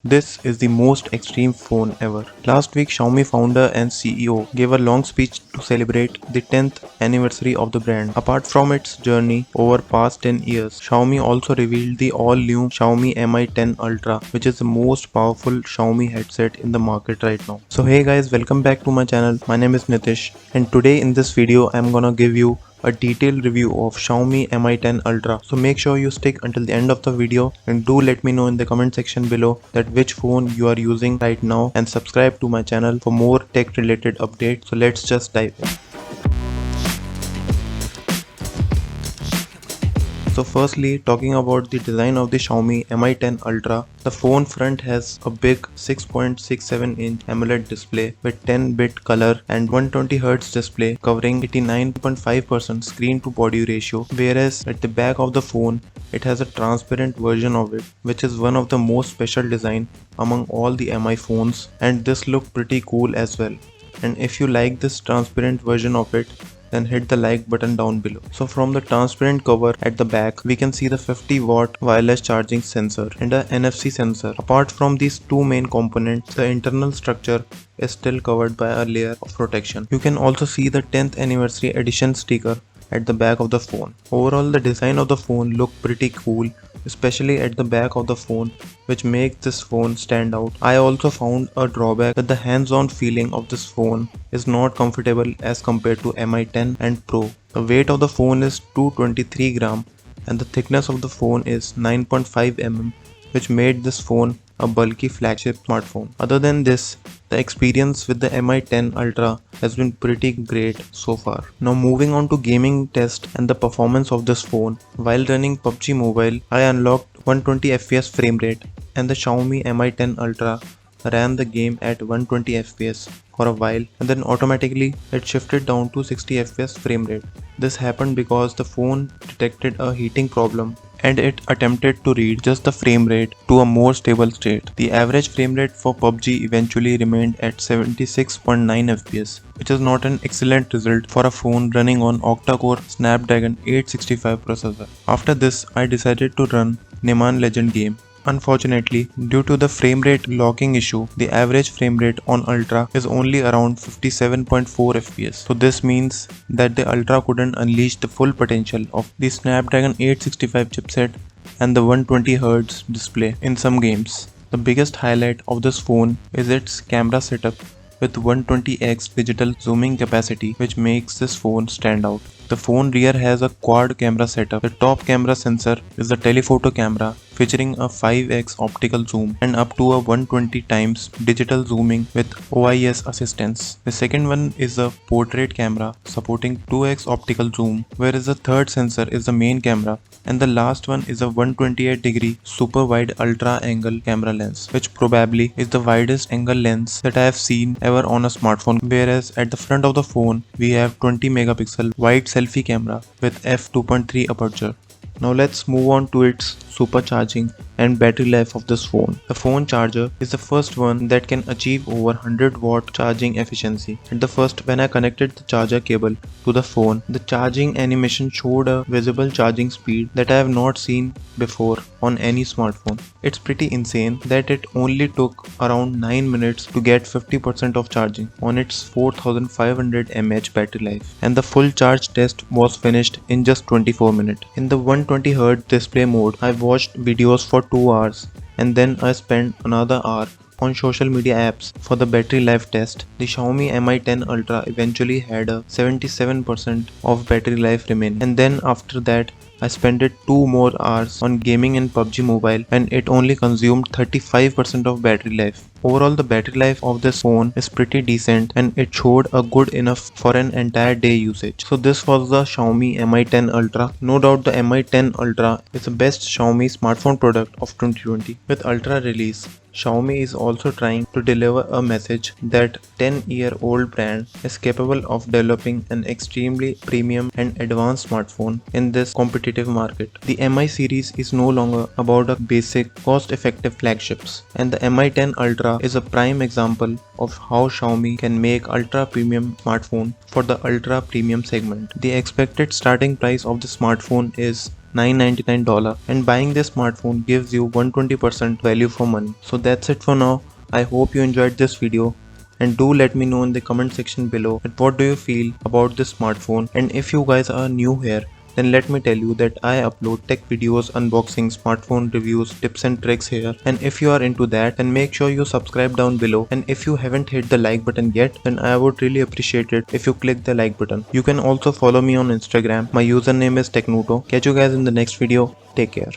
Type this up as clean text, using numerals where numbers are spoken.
This is the most extreme phone ever. Last week, Xiaomi founder and CEO gave a long speech to celebrate the 10th anniversary of the brand. Apart from its journey over past 10 years, Xiaomi also revealed the all-new Xiaomi Mi 10 Ultra, which is the most powerful Xiaomi headset in the market right now. So hey guys, welcome back to my channel. My name is Nitish, and today in this video, I'm gonna give you a detailed review of Xiaomi Mi 10 Ultra. So make sure you stick until the end of the video and do let me know in the comment section below that which phone you are using right now, and subscribe to my channel for more tech related updates. So let's just dive in. So firstly, talking about the design of the Xiaomi Mi 10 Ultra, the phone front has a big 6.67-inch AMOLED display with 10-bit color and 120Hz display covering 89.5% screen to body ratio, whereas at the back of the phone it has a transparent version of it, which is one of the most special design among all the Mi phones, and this look pretty cool as well. And if you like this transparent version of it, then hit the like button down below. So from the transparent cover at the back, we can see the 50-watt wireless charging sensor and a NFC sensor. Apart from these two main components, the internal structure is still covered by a layer of protection. You can also see the 10th anniversary edition sticker at the back of the phone. Overall, the design of the phone looked pretty cool, especially at the back of the phone, which makes this phone stand out. I also found a drawback that the hands-on feeling of this phone is not comfortable as compared to Mi 10 and Pro. The weight of the phone is 223 gram and the thickness of the phone is 9.5 mm, which made this phone a bulky flagship smartphone. Other than this, the experience with the Mi 10 Ultra has been pretty great so far. Now moving on to gaming test and the performance of this phone. While running PUBG Mobile, I unlocked 120 FPS frame rate, and the Xiaomi Mi 10 Ultra ran the game at 120 FPS for a while, and then automatically it shifted down to 60 FPS frame rate. This happened because the phone detected a heating problem and it attempted to read just the frame rate to a more stable state. The average frame rate for PUBG eventually remained at 76.9 FPS, which is not an excellent result for a phone running on octa-core Snapdragon 865 processor. After this, I decided to run Neman Legend game. Unfortunately, due to the frame rate locking issue, the average frame rate on Ultra is only around 57.4 FPS. So this means that the Ultra couldn't unleash the full potential of the Snapdragon 865 chipset and the 120Hz display in some games. The biggest highlight of this phone is its camera setup with 120x digital zooming capacity, which makes this phone stand out. The phone rear has a quad camera setup. The top camera sensor is the telephoto camera featuring a 5x optical zoom and up to a 120 times digital zooming with OIS assistance. The second one is a portrait camera supporting 2x optical zoom, whereas the third sensor is the main camera, and the last one is a 128-degree super wide ultra angle camera lens, which probably is the widest angle lens that I have seen ever on a smartphone, whereas at the front of the phone we have 20 megapixel wide selfie camera with f2.3 aperture. Now let's move on to its supercharging and battery life of this phone. The phone charger is the first one that can achieve over 100-watt charging efficiency. At the first, when I connected the charger cable to the phone, the charging animation showed a visible charging speed that I have not seen before on any smartphone. It's pretty insane that it only took around 9 minutes to get 50% of charging on its 4500 mAh battery life, and the full charge test was finished in just 24 minutes. In the 120Hz display mode, I watched videos for 2 hours and then I spent another hour on social media apps for the battery life test. The Xiaomi Mi 10 Ultra eventually had a 77% of battery life remaining, and then after that I spent 2 more hours on gaming in PUBG Mobile and it only consumed 35% of battery life. Overall, the battery life of this phone is pretty decent and it showed a good enough for an entire day usage. So this was the Xiaomi Mi 10 Ultra. No doubt the Mi 10 Ultra is the best Xiaomi smartphone product of 2020. With Ultra release, Xiaomi is also trying to deliver a message that 10-year-old brand is capable of developing an extremely premium and advanced smartphone in this competitive market. The Mi series is no longer about a basic cost-effective flagships, and the Mi 10 Ultra is a prime example of how Xiaomi can make ultra premium smartphone for the ultra premium segment. The expected starting price of the smartphone is $999, and buying this smartphone gives you 120% value for money. So that's it for now. I hope you enjoyed this video, and do let me know in the comment section below that what do you feel about this smartphone. And if you guys are new here, then let me tell you that I upload tech videos, unboxing, smartphone reviews, tips and tricks here. And if you are into that, then make sure you subscribe down below. And if you haven't hit the like button yet, then I would really appreciate it if you click the like button. You can also follow me on Instagram. My username is Technuto. Catch you guys in the next video. Take care.